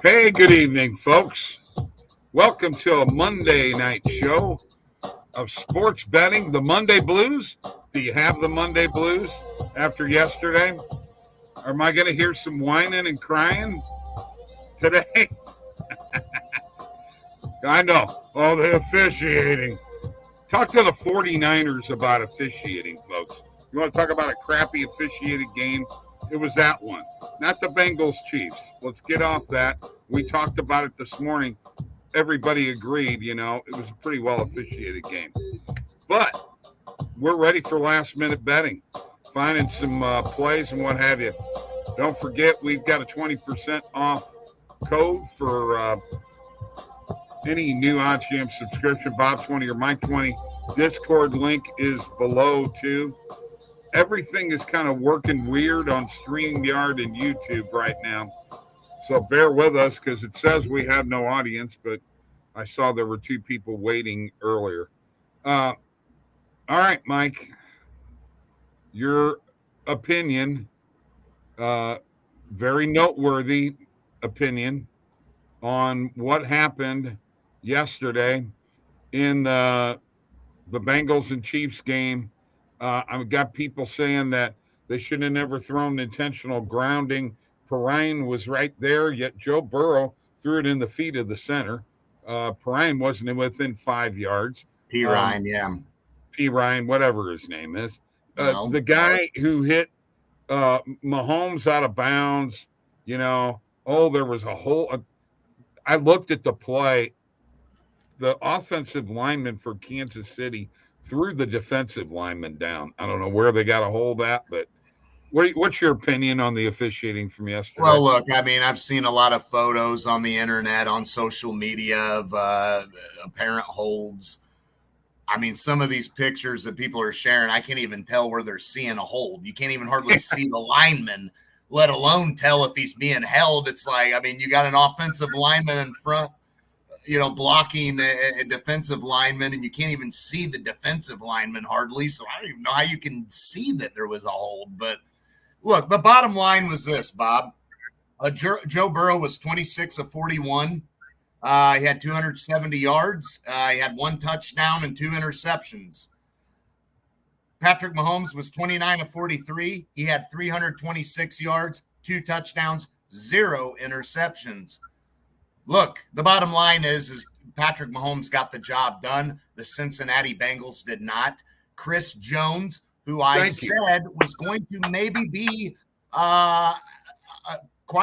Hey, good evening, folks. Welcome to a Monday night show of sports betting. The Monday Blues. Do you have the Monday Blues after yesterday? Or am I going to hear some whining and crying today? I know. Oh, the officiating. Talk to the 49ers about officiating, folks. You want to talk about a crappy officiated game? It was that one, not the Bengals Chiefs. Let's get off that. We talked about it this morning. Everybody agreed, it was a pretty well officiated game. But we're ready for last minute betting, finding some plays and what have you. Don't forget, we've got a 20% off code for any new OddsJam subscription. Bob 20 or Mike 20. Discord link is below too. Everything is kind of working weird on StreamYard and YouTube right now. So bear with us because it says we have no audience, but I saw there were two people waiting earlier. All right, Mike, your opinion, very noteworthy opinion on what happened yesterday in the Bengals and Chiefs game. I've got people saying that they should have never thrown intentional grounding. Perrine was right there, yet Joe Burrow threw it in the feet of the center. Perrine wasn't within 5 yards. Ryan, yeah. Ryan, whatever his name is. No. The guy who hit Mahomes out of bounds, there was a whole I looked at the play. The offensive lineman for Kansas City threw the defensive lineman down. I don't know where they got a hold at, but what's your opinion on the officiating from yesterday? Well, look, I've seen a lot of photos on the internet, on social media of apparent holds. Some of these pictures that people are sharing, I can't even tell where they're seeing a hold. You can't even hardly see the lineman, let alone tell if he's being held. It's like, you got an offensive lineman in front, blocking a defensive lineman, and you can't even see the defensive lineman hardly. So I don't even know how you can see that there was a hold. But look, the bottom line was this, Bob. Joe Burrow was 26 of 41. He had 270 yards. He had 1 touchdown and 2 interceptions. Patrick Mahomes was 29 of 43. He had 326 yards, 2 touchdowns, 0 interceptions. Look, the bottom line is Patrick Mahomes got the job done. The Cincinnati Bengals did not. Chris Jones, who I said was going to maybe be quite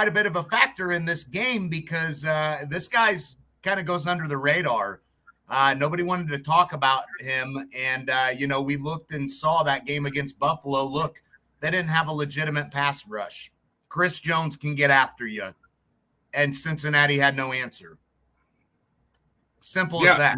a bit of a factor in this game because this guy's kind of goes under the radar. Nobody wanted to talk about him. And, we looked and saw that game against Buffalo. Look, they didn't have a legitimate pass rush. Chris Jones can get after you. And Cincinnati had no answer. Simple as that.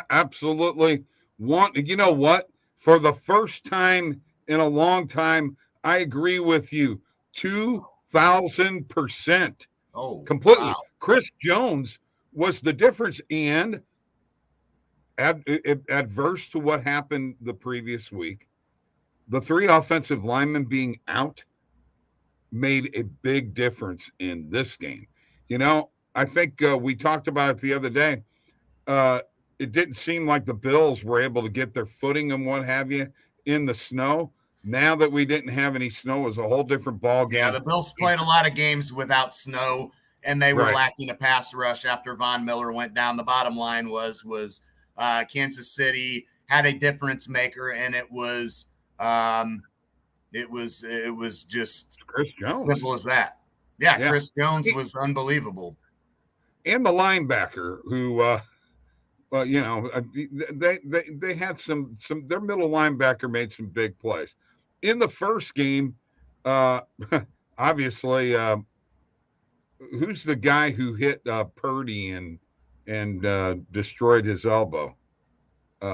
Absolutely. You know what? For the first time in a long time, I agree with you. 2,000%. Oh, completely. Wow. Chris Jones was the difference, and adverse to what happened the previous week, the 3 offensive linemen being out made a big difference in this game. I think we talked about it the other day. It didn't seem like the Bills were able to get their footing and what have you in the snow. Now that we didn't have any snow, it was a whole different ball game. Yeah, the Bills played a lot of games without snow, and they were lacking a pass rush after Von Miller went down. The bottom line was Kansas City had a difference maker, and it was just Chris Jones. Simple as that. Yeah. Chris Jones was unbelievable. And the linebacker who, they had some their middle linebacker made some big plays. In the first game, obviously, who's the guy who hit Purdy and destroyed his elbow? He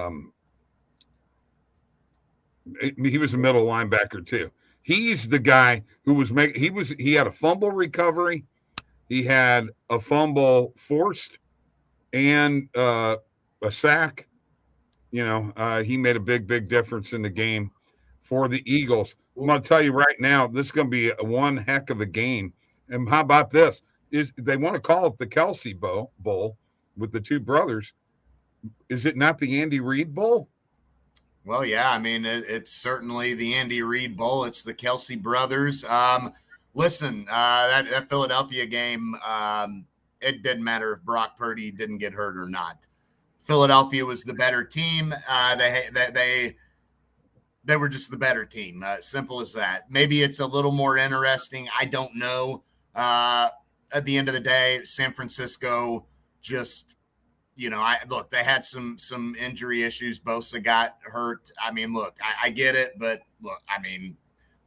was a middle linebacker too. He's the guy who was he had a fumble recovery, he had a fumble forced, and a sack. He made a big difference in the game for the Eagles. I'm going to tell you right now, this is going to be one heck of a game. And how about this? is they want to call it the Kelsey Bowl with the two brothers. Is it not the Andy Reid Bowl? Well, yeah, I mean, it's certainly the Andy Reid Bowl. It's the Kelsey brothers. Listen, that Philadelphia game, it didn't matter if Brock Purdy didn't get hurt or not. Philadelphia was the better team. They were just the better team. Simple as that. Maybe it's a little more interesting. I don't know. At the end of the day, San Francisco just, look, they had some injury issues. Bosa got hurt. I mean, look, I get it, but look, I mean,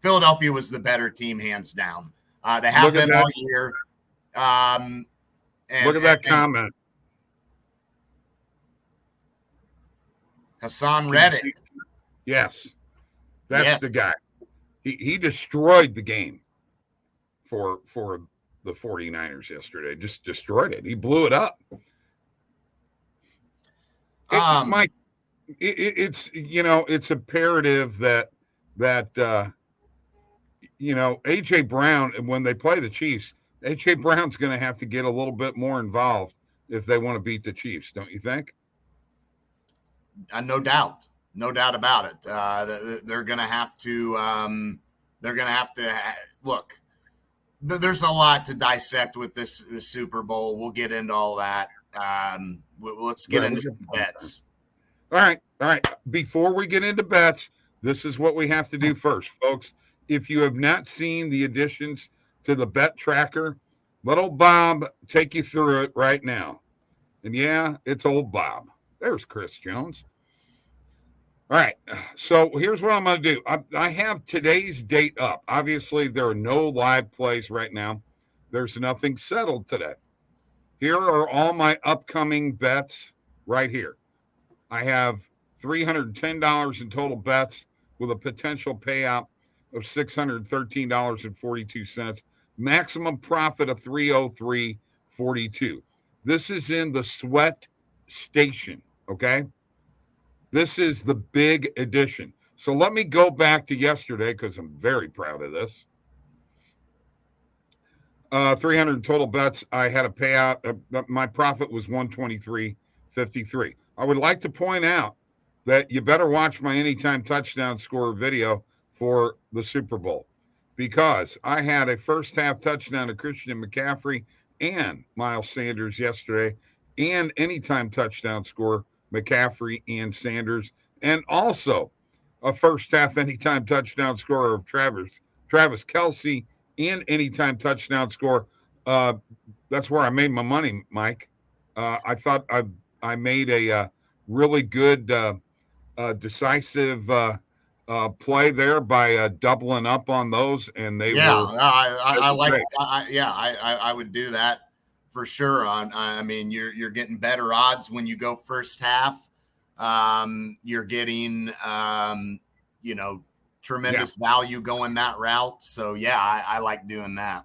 Philadelphia was the better team, hands down. They have been all year. Look at that comment. Hassan Reddick. Yes. That's the guy. He destroyed the game for the 49ers yesterday. Just destroyed it. He blew it up. Mike, it's it's imperative that AJ Brown, when they play the Chiefs, AJ Brown's going to have to get a little bit more involved if they want to beat the Chiefs, don't you think? No doubt about it. They're going to have to. Look. There's a lot to dissect with this Super Bowl. We'll get into all that. Let's get into some bets. All right. Before we get into bets, this is what we have to do first, folks. If you have not seen the additions to the bet tracker, let old Bob take you through it right now. And yeah, it's old Bob. There's Chris Jones. All right, so here's what I'm going to do. I have today's date up. Obviously, there are no live plays right now. There's nothing settled today. Here are all my upcoming bets right here. I have $310 in total bets with a potential payout of $613.42. Maximum profit of $303.42. This is in the sweat station, okay? This is the big addition. So let me go back to yesterday because I'm very proud of this. 300 total bets. I had a payout. My profit was $123.53. I would like to point out that you better watch my anytime touchdown score video for the Super Bowl because I had a first half touchdown to Christian McCaffrey and Miles Sanders yesterday and anytime touchdown score McCaffrey and Sanders, and also a first half anytime touchdown score of Travis Kelce and anytime touchdown score. That's where I made my money, Mike. I thought I made a really good decisive play there by doubling up on those, and they were. I would do that. For sure. I mean, you're getting better odds when you go first half. You're getting, tremendous value going that route. So, yeah, I like doing that.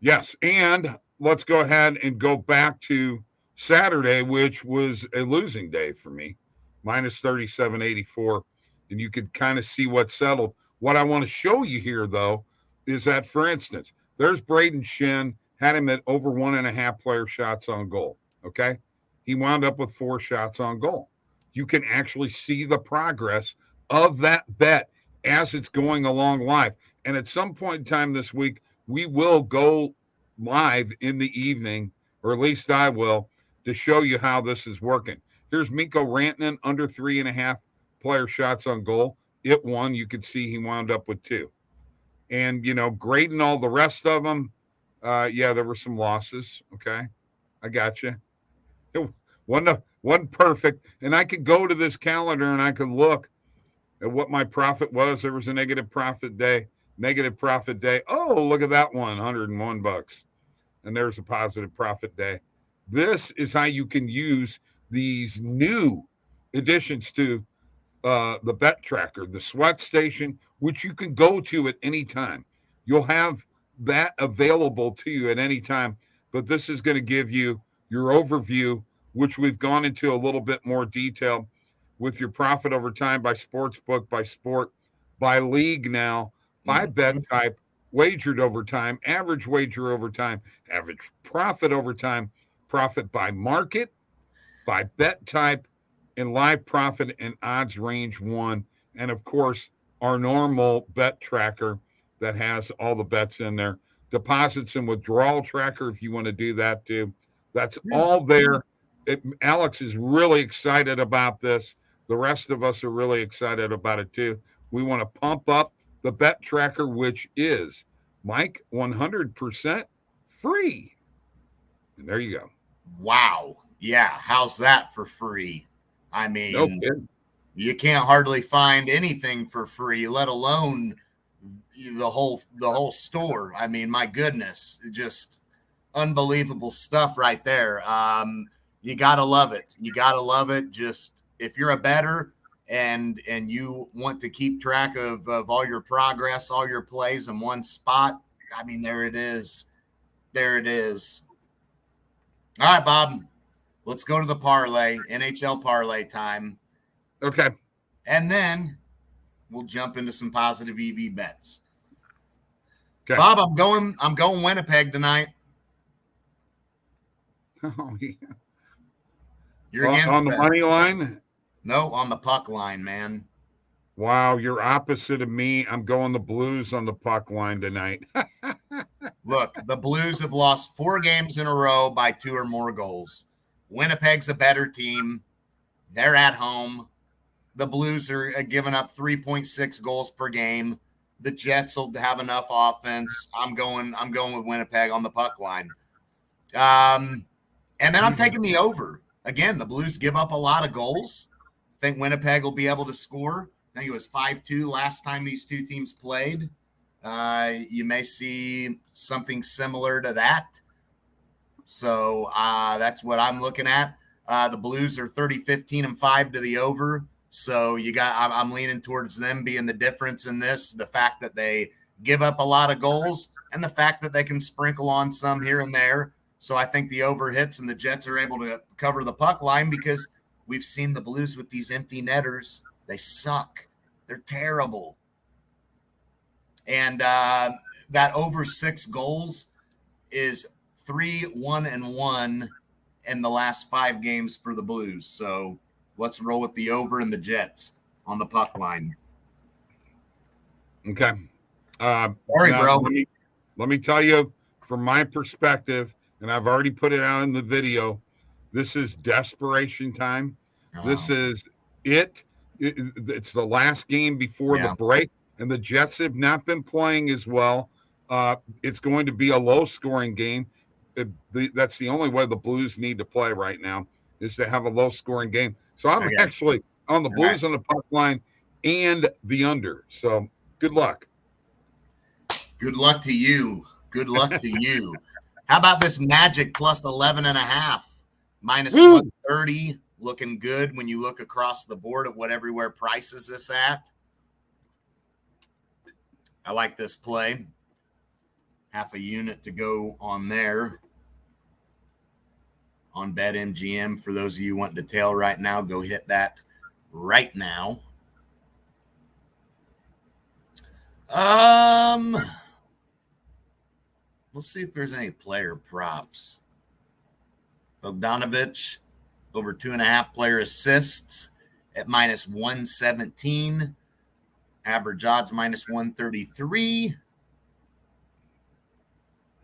Yes. And let's go ahead and go back to Saturday, which was a losing day for me, minus 37.84. And you could kind of see what settled. What I want to show you here, though, is that, for instance, there's Braden Shin. Had him at over 1.5 player shots on goal, okay? He wound up with 4 shots on goal. You can actually see the progress of that bet as it's going along live. And at some point in time this week, we will go live in the evening, or at least I will, to show you how this is working. Here's Mikko Rantanen, under 3.5 player shots on goal. It won. You could see he wound up with 2. And, grading all the rest of them, there were some losses. Okay. I got you. It wasn't perfect. And I could go to this calendar and I could look at what my profit was. There was a negative profit day. Oh, look at that one, $101. And there's a positive profit day. This is how you can use these new additions to the bet tracker, the sweat station, which you can go to at any time. You'll have that available to you at any time, but this is going to give you your overview, which we've gone into a little bit more detail with your profit over time by sports book, by sport, by league now, by bet type, wagered over time, average wager over time, average profit over time, profit by market, by bet type, and live profit and odds range one. And of course, our normal bet tracker that has all the bets in there, deposits and withdrawal tracker if you want to do that too. That's all there. Alex is really excited about this. The rest of us are really excited about it too. We want to pump up the bet tracker, which is, Mike, 100% free. And there you go. Wow. Yeah. How's that for free? I mean, No kidding. You can't hardly find anything for free, let alone the whole store. I mean, my goodness, just unbelievable stuff right there. You gotta love it. You gotta love it. Just if you're a bettor and you want to keep track of all your progress, all your plays in one spot, I mean, there it is. There it is. All right, Bob. Let's go to the parlay, NHL parlay time. Okay. And then we'll jump into some positive EV bets. Okay. Bob, I'm going Winnipeg tonight. Oh, yeah. You're against on the money line? No, on the puck line, man. Wow, you're opposite of me. I'm going the Blues on the puck line tonight. Look, the Blues have lost 4 games in a row by 2 or more goals. Winnipeg's a better team. They're at home. The Blues are giving up 3.6 goals per game. The Jets will have enough offense. I'm going with Winnipeg on the puck line. And then I'm taking the over. Again, the Blues give up a lot of goals. I think Winnipeg will be able to score. I think it was 5-2 last time these two teams played. You may see something similar to that. So that's what I'm looking at. The Blues are 30-15-5 to the over. So I'm leaning towards them being the difference in this. The fact that they give up a lot of goals and the fact that they can sprinkle on some here and there. So I think the over hits and the Jets are able to cover the puck line because we've seen the Blues with these empty netters. They suck. They're terrible. And that over 6 goals is 3-1-1 in the last 5 games for the Blues. So let's roll with the over and the Jets on the puck line. Okay. Sorry, bro. Let me tell you from my perspective, and I've already put it out in the video, this is desperation time. Oh. This is it. It's the last game before the break, and the Jets have not been playing as well. It's going to be a low-scoring game. That's the only way the Blues need to play right now, is to have a low-scoring game. So I'm actually on the Blues on the puck line and the under. So good luck. Good luck to you. Good luck to you. How about this Magic plus 11.5, minus 130, looking good when you look across the board at what everywhere prices this at. I like this play. Half a unit to go on there. On BetMGM, for those of you wanting to tail right now, go hit that right now. Let's see if there's any player props. Bogdanovich over 2.5 player assists at minus 117. Average odds minus 133.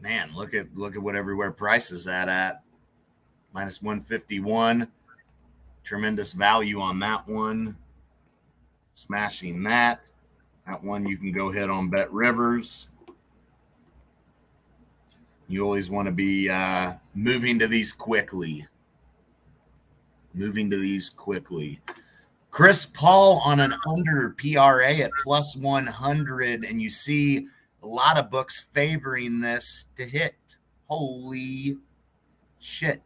Man, look at what everywhere price is at. Minus 151. Tremendous value on that one. Smashing that. That one you can go hit on Bet Rivers. You always want to be moving to these quickly. Chris Paul on an under PRA at plus 100, and you see a lot of books favoring this to hit. Holy shit.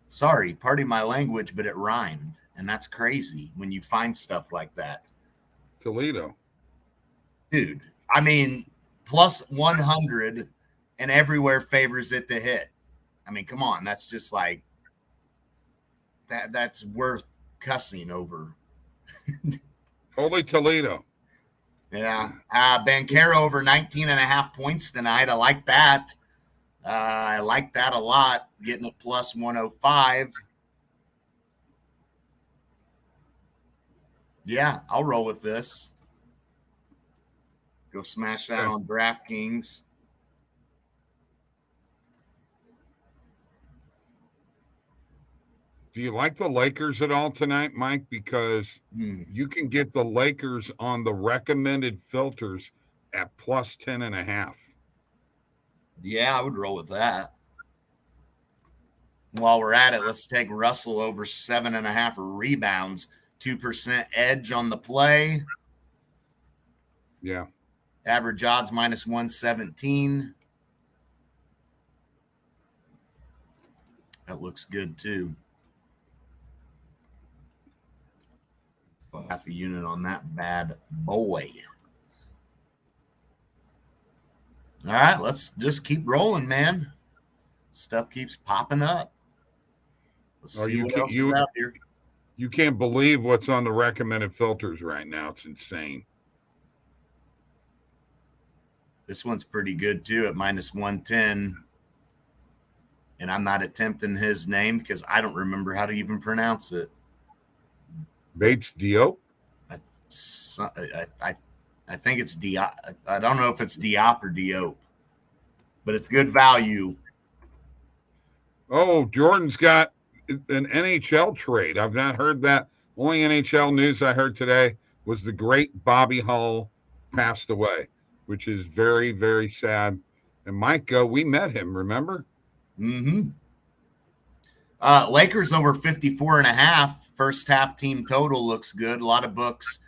Sorry, pardon my language, but it rhymed, and that's crazy when you find stuff like that. Toledo. Dude, I mean, plus 100 and everywhere favors it to hit. I mean, come on. That's just like that. That's worth cussing over. Holy Toledo. Yeah. Banchero over 19.5 points tonight. I like that. I like that a lot. Getting it plus 105. Yeah, I'll roll with this. Go smash that on DraftKings. Do you like the Lakers at all tonight, Mike? Because you can get the Lakers on the recommended filters at plus 10.5. Yeah, I would roll with that. While we're at it, let's take Russell over 7.5 rebounds. 2% edge on the play. Yeah. Average odds minus 117. That looks good too. Half a unit on that bad boy. All right, let's just keep rolling, man. Stuff keeps popping up. Let's see what else is out here. You can't believe what's on the recommended filters right now. It's insane. This one's pretty good too at minus 110. And I'm not attempting his name because I don't remember how to even pronounce it. Bates Diop? I think it's Diop. I don't know if it's Diop or Diop, but it's good value. Oh, Jordan's got an NHL trade. I've not heard that. Only NHL news I heard today was the great Bobby Hull passed away, which is very, very sad. And Mike, we met him, remember? Mm-hmm. Lakers over 54.5. First half team total looks good. A lot of books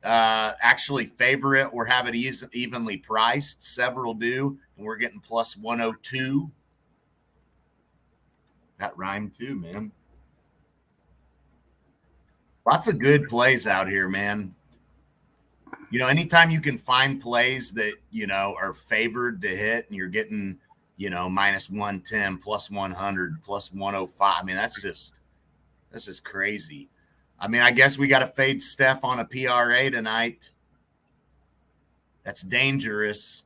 actually favor it or have it evenly priced. Several do, and we're getting plus 102. That rhymed too, man. Lots of good plays out here, man. You know, anytime you can find plays that, you know, are favored to hit and you're getting, you know, minus 110, plus 100, plus 105. I mean, that's just crazy. I mean, I guess we got to fade Steph on a PRA tonight. That's dangerous.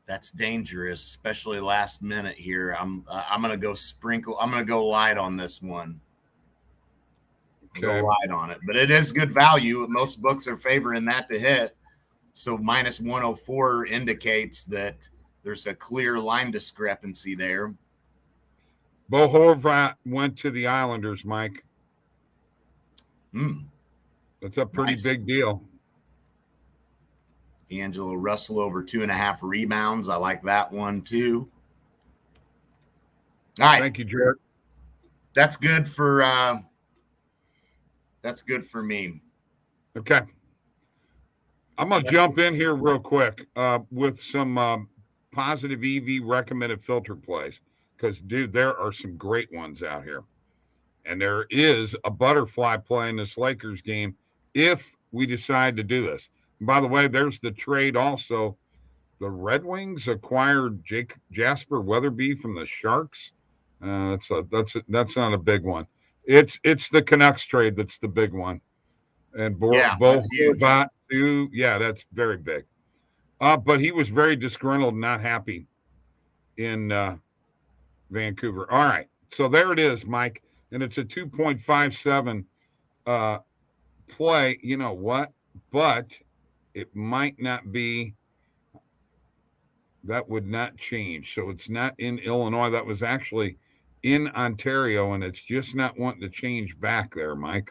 That's dangerous, especially last minute here. I'm gonna go sprinkle. I'm gonna go light on this one. Okay. Go light on it, but it is good value. Most books are favoring that to hit. So minus 104 indicates that there's a clear line discrepancy there. Bo Horvat went to the Islanders, Mike. That's a pretty big deal. D'Angelo Russell over 2.5 rebounds. I like that one too. All right. Thank you, Jared. That's good for me. Okay. I'm going to jump in here real quick with some positive EV recommended filter plays because, dude, there are some great ones out here. And there is a butterfly play in this Lakers game if we decide to do this. And by the way, there's the trade also. The Red Wings acquired Jasper Weatherby from the Sharks. That's not a big one. It's the Canucks trade that's the big one. And both Horvat too. Yeah, that's very big. But he was very disgruntled and not happy in Vancouver. All right. So there it is, Mike. And it's a 2.57 play. You know what? But it might not be. That would not change. So it's not in Illinois. That was actually in Ontario, and it's just not wanting to change back there, Mike.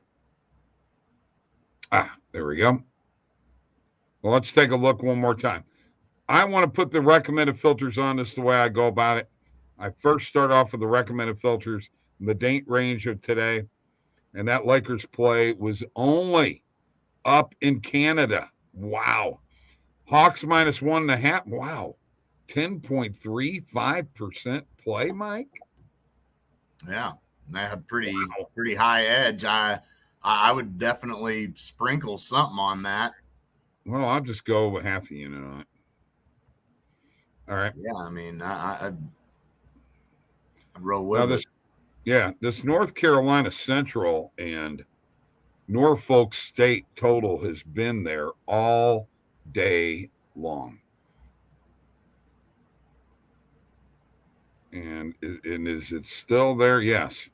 There we go. Well, let's take a look one more time. I want to put the recommended filters on. This is the way I go about it. I first start off with the recommended filters, the date range of today, and that Lakers play was only up in Canada. Wow. Hawks minus 1.5. Wow. 10.35% play, Mike. Yeah, they have pretty high edge. I would definitely sprinkle something on that. Well, I'll just go with half a unit on it. All right. Yeah, I mean, I'd roll with it. This North Carolina Central and Norfolk State total has been there all day long. And is it still there? Yes.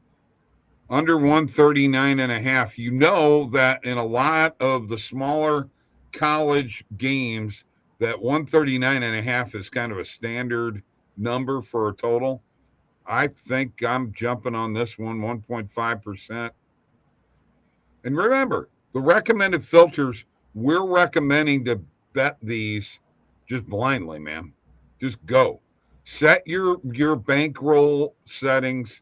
Under 139.5. You know that in a lot of the smaller college games, that 139.5 is kind of a standard number for a total. I think I'm jumping on this one, 1.5%. And remember, the recommended filters, we're recommending to bet these just blindly, man. Just go. Set your bankroll settings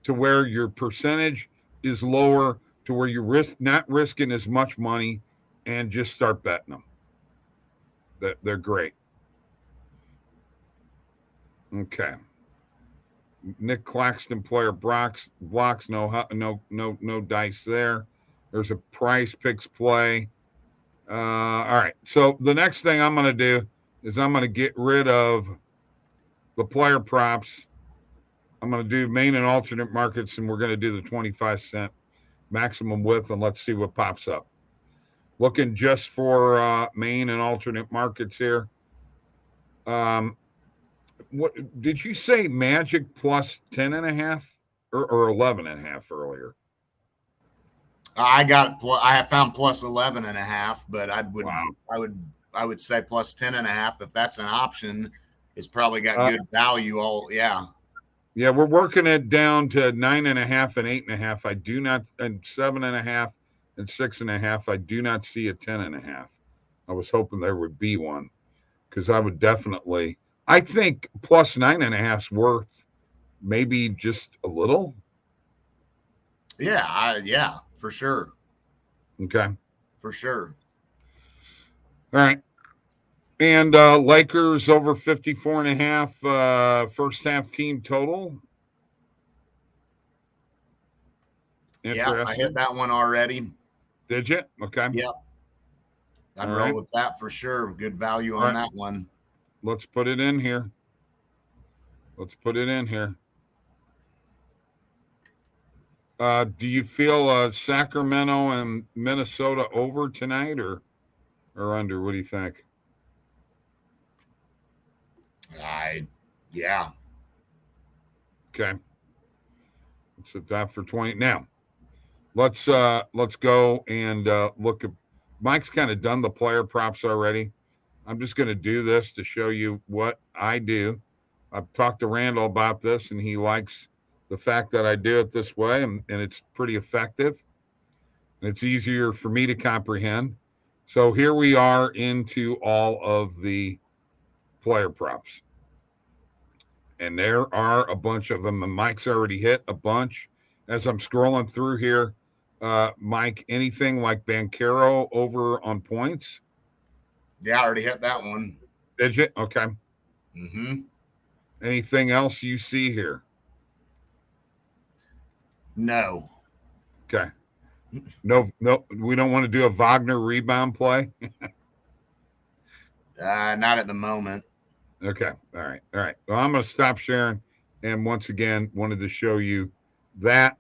to where your percentage is lower, to where you're not risking as much money, and just start betting them. They're great. Okay. Nick Claxton player blocks, no dice there. There's a price picks play. All right. So the next thing I'm going to do is I'm going to get rid of the player props. I'm going to do main and alternate markets, and we're going to do the 25-cent maximum width, and let's see what pops up. Looking just for main and alternate markets here. What did you say? Magic plus 10.5 or 11.5 earlier? I have found plus 11.5, but I would say plus 10.5 if that's an option. It's probably got good value. Yeah, we're working it down to 9.5 and 8.5. I do not, and 7.5 and 6.5. I do not see a 10.5. I was hoping there would be one, because I would definitely. I think plus 9.5 is worth maybe just a little. Yeah, for sure. Okay, for sure. All right. And Lakers over 54.5 first half team total. Yeah, I hit that one already. Did you? Okay. Yeah. I'd roll with that for sure. Good value on that one. Let's put it in here. Do you feel Sacramento and Minnesota over tonight or under? What do you think? Yeah. Okay. Let's set that for 20. Now, let's go and look at. Mike's kind of done the player props already. I'm just going to do this to show you what I do. I've talked to Randall about this, and he likes the fact that I do it this way, and it's pretty effective. And it's easier for me to comprehend. So here we are into all of the player props. And there are a bunch of them, and Mike's already hit a bunch. As I'm scrolling through here, Mike, anything like Banchero over on points? Yeah, I already hit that one. Did you? Okay. Mm-hmm. Anything else you see here? No. Okay. No, we don't want to do a Wagner rebound play? Not at the moment. Okay. All right. Well, I'm going to stop sharing. And once again, wanted to show you that.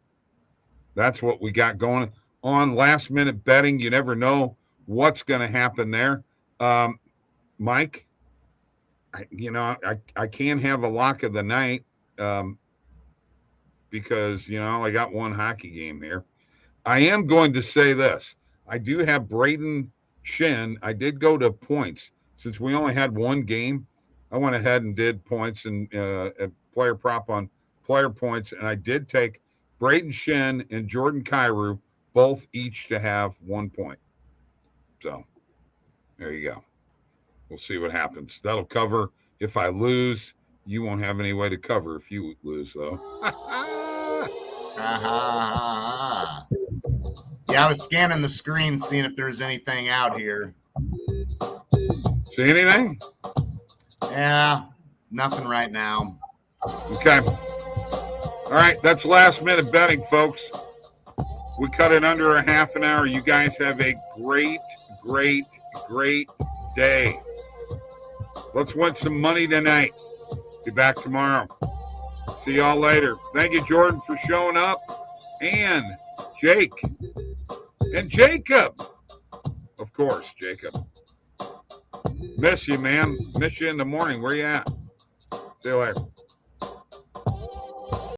That's what we got going on last minute betting. You never know what's going to happen there. Mike, I can't have a lock of the night because, I only got one hockey game here. I am going to say this. I do have Braden Shin. I did go to points. Since we only had one game, I went ahead and did points and a player prop on player points, and I did take Braden Shin and Jordan Kyrou, both each to have 1 point. So there you go. We'll see what happens. That'll cover if I lose. You won't have any way to cover if you lose, though. Yeah, I was scanning the screen, seeing if there was anything out here. See anything? Yeah, nothing right now. Okay. All right, that's last minute betting, folks. We cut it under a half an hour. You guys have a great, great, great day. Let's win some money tonight. Be back tomorrow. See y'all later. Thank you, Jordan, for showing up. And Jake, And Jacob. Of course, Jacob. Miss you, man. Miss you in the morning. Where you at? See you later.